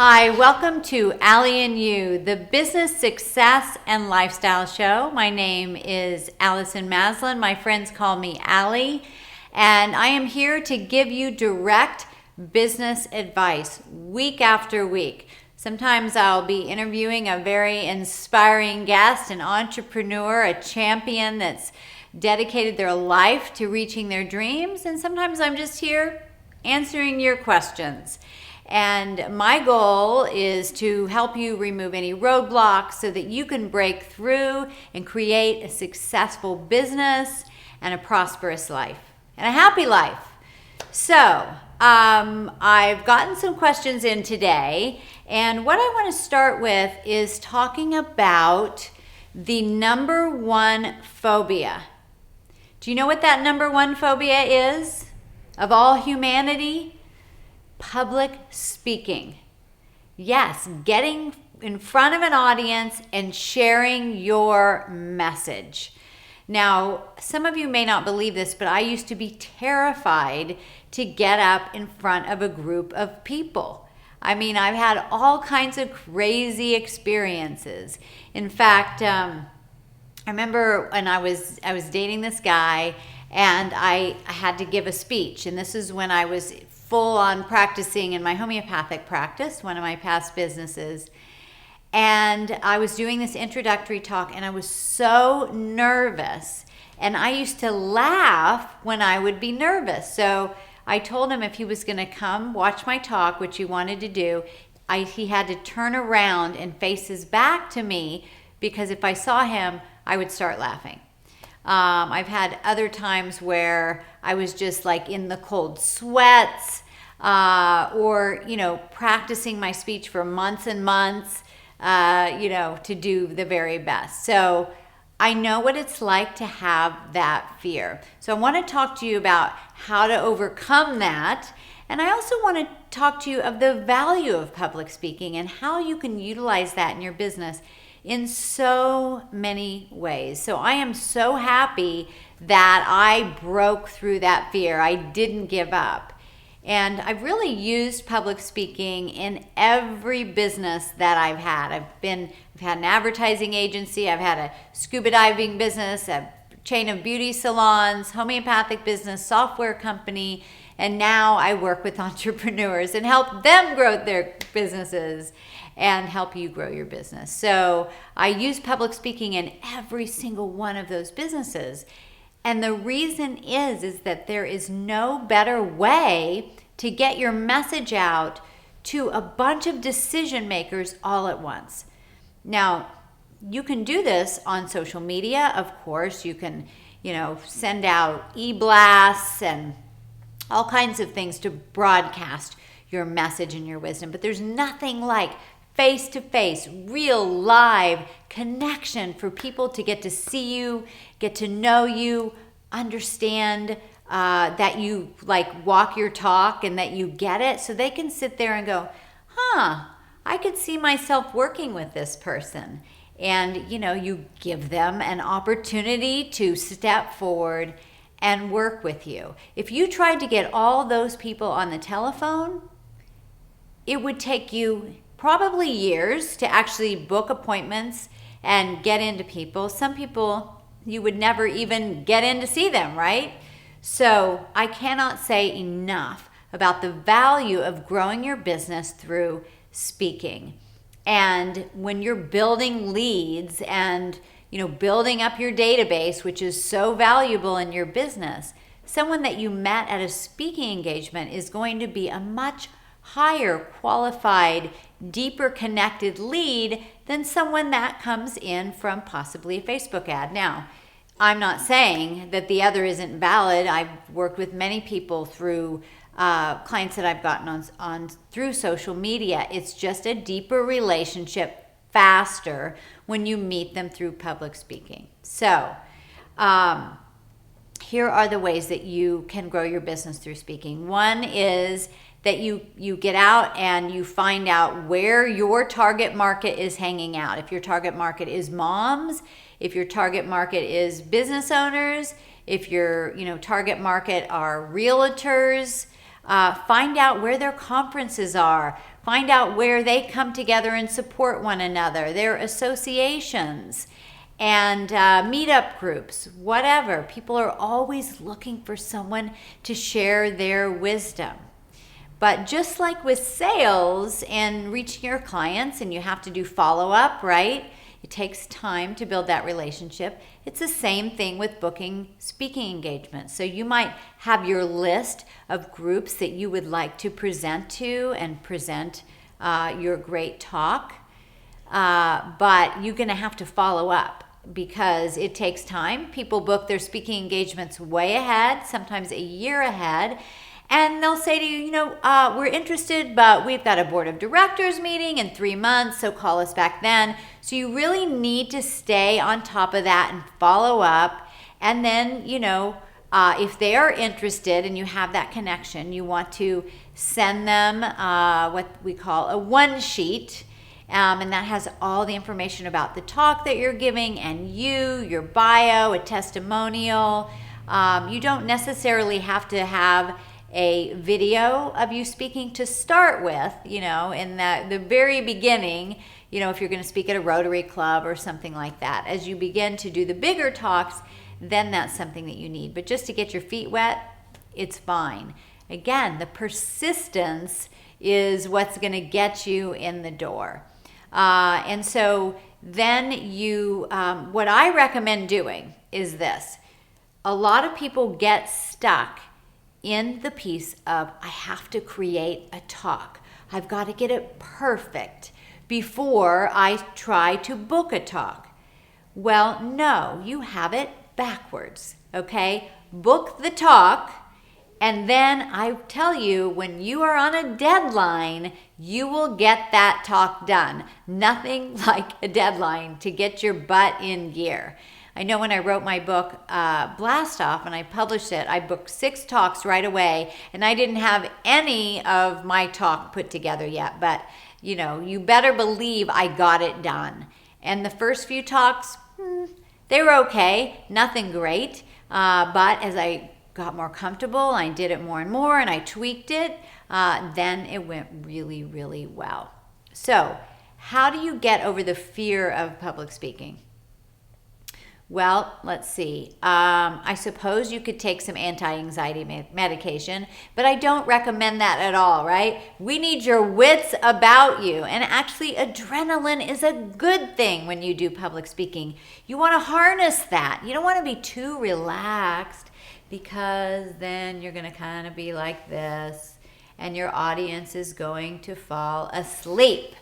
Hi, welcome to Allie You, the business success and lifestyle show. My name is Allison Maslan. My friends call me Allie, and I am here to give you direct business advice week after week. Sometimes I'll be interviewing a very inspiring guest, an entrepreneur, a champion that's dedicated their life to reaching their dreams, and sometimes I'm just here answering your questions. And my goal is to help you remove any roadblocks so that you can break through and create a successful business and a prosperous life and a happy life. So I've gotten some questions in today, and what I want to start with is talking about the number one phobia. Do you know what that number one phobia is of all humanity? Public speaking. Yes, getting in front of an audience and sharing your message. Now, some of you may not believe this, but I used to be terrified to get up in front of a group of people. I mean, I've had all kinds of crazy experiences. In fact, I remember when I was dating this guy, and I had to give a speech, and this is when I was full on practicing in my homeopathic practice, one of my past businesses. And I was doing this introductory talk, and I was so nervous. And I used to laugh when I would be nervous. So I told him if he was going to come watch my talk, which he wanted to do, he had to turn around and face his back to me, because if I saw him, I would start laughing. I've had other times where I was just like in the cold sweats, or, practicing my speech for months and months, to do the very best. So I know what it's like to have that fear. So I want to talk to you about how to overcome that. And I also want to talk to you of the value of public speaking and how you can utilize that in your business in so many ways. So I am so happy that I broke through that fear. I didn't give up. And I've really used public speaking in every business that I've had. I've had an advertising agency, I've had a scuba diving business, a chain of beauty salons, homeopathic business, software company, and now I work with entrepreneurs and help them grow their businesses and help you grow your business. So I use public speaking in every single one of those businesses. And the reason is that there is no better way to get your message out to a bunch of decision makers all at once. Now, you can do this on social media, of course. You can, send out e-blasts and all kinds of things to broadcast your message and your wisdom. But there's nothing like face-to-face, real live connection for people to get to see you, get to know you, understand that you walk your talk and that you get it, so they can sit there and go, I could see myself working with this person. And, you give them an opportunity to step forward and work with you. If you tried to get all those people on the telephone, it would take you probably years to actually book appointments and get into people. Some people, you would never even get in to see them, right? So I cannot say enough about the value of growing your business through speaking. And when you're building leads and, building up your database, which is so valuable in your business, someone that you met at a speaking engagement is going to be a much higher qualified, deeper connected lead than someone that comes in from possibly a Facebook ad. Now, I'm not saying that the other isn't valid. I've worked with many people through clients that I've gotten on through social media. It's just a deeper relationship faster when you meet them through public speaking. So here are the ways that you can grow your business through speaking. One is that you get out and you find out where your target market is hanging out. If your target market is moms, if your target market is business owners, if your target market are realtors, find out where their conferences are. Find out where they come together and support one another, their associations and meetup groups, whatever. People are always looking for someone to share their wisdom. But just like with sales and reaching your clients, and you have to do follow-up, right? It takes time to build that relationship. It's the same thing with booking speaking engagements. So you might have your list of groups that you would like to present to and present your great talk, but you're going to have to follow up because it takes time. People book their speaking engagements way ahead, sometimes a year ahead. And they'll say to you, we're interested, but we've got a board of directors meeting in 3 months, so call us back then. So you really need to stay on top of that and follow up. And then, if they are interested and you have that connection, you want to send them what we call a one sheet. And that has all the information about the talk that you're giving and your bio, a testimonial. You don't necessarily have to have a video of you speaking to start with, in the very beginning, if you're going to speak at a Rotary Club or something like that. As you begin to do the bigger talks, then that's something that you need. But just to get your feet wet, it's fine. Again, the persistence is what's going to get you in the door. And so then what I recommend doing is this. A lot of people get stuck in the piece of, I have to create a talk. I've got to get it perfect before I try to book a talk. Well, no, you have it backwards, okay? Book the talk, and then I tell you, when you are on a deadline, you will get that talk done. Nothing like a deadline to get your butt in gear. I know when I wrote my book, Blast Off, and I published it, I booked 6 talks right away, and I didn't have any of my talk put together yet. But, you better believe I got it done. And the first few talks, they were okay, nothing great. But as I got more comfortable, I did it more and more, and I tweaked it, then it went really, really well. So, how do you get over the fear of public speaking? Well, let's see. I suppose you could take some anti-anxiety medication, but I don't recommend that at all, right? We need your wits about you. And actually, adrenaline is a good thing when you do public speaking. You want to harness that. You don't want to be too relaxed, because then you're going to kind of be like this, and your audience is going to fall asleep.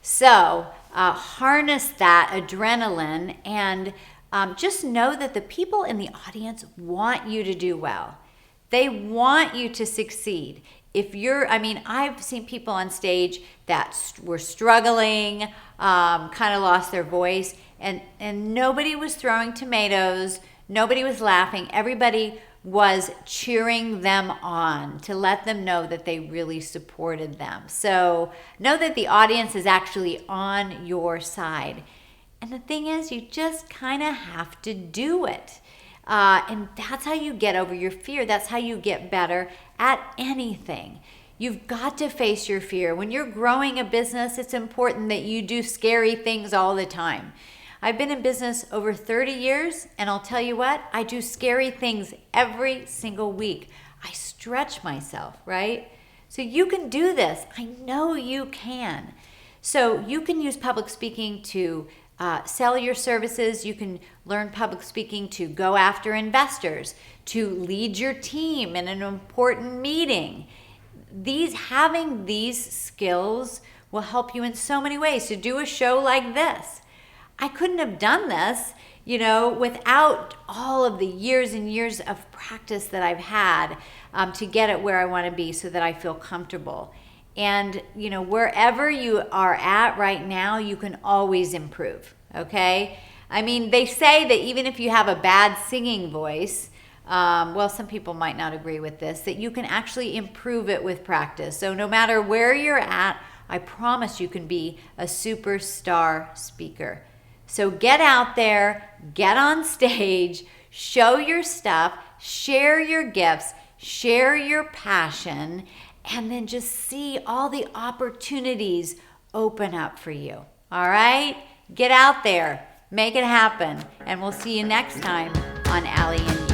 So harness that adrenaline, and just know that the people in the audience want you to do well. They want you to succeed. I've seen people on stage that were struggling, kind of lost their voice, and nobody was throwing tomatoes, nobody was laughing, everybody was cheering them on to let them know that they really supported them. So know that the audience is actually on your side. And the thing is, you just kind of have to do it. And that's how you get over your fear. That's how you get better at anything. You've got to face your fear. When you're growing a business, it's important that you do scary things all the time. I've been in business over 30 years, and I'll tell you what, I do scary things every single week. I stretch myself, right? So you can do this. I know you can. So you can use public speaking to sell your services. You can learn public speaking to go after investors, to lead your team in an important meeting. Having these skills will help you in so many ways. To do a show like this, I couldn't have done this, without all of the years and years of practice that I've had to get it where I want to be, so that I feel comfortable. And, wherever you are at right now, you can always improve, okay? They say that even if you have a bad singing voice, some people might not agree with this, that you can actually improve it with practice. So no matter where you're at, I promise you can be a superstar speaker. So get out there, get on stage, show your stuff, share your gifts, share your passion, and then just see all the opportunities open up for you. All right? Get out there, make it happen, and we'll see you next time on Allie You.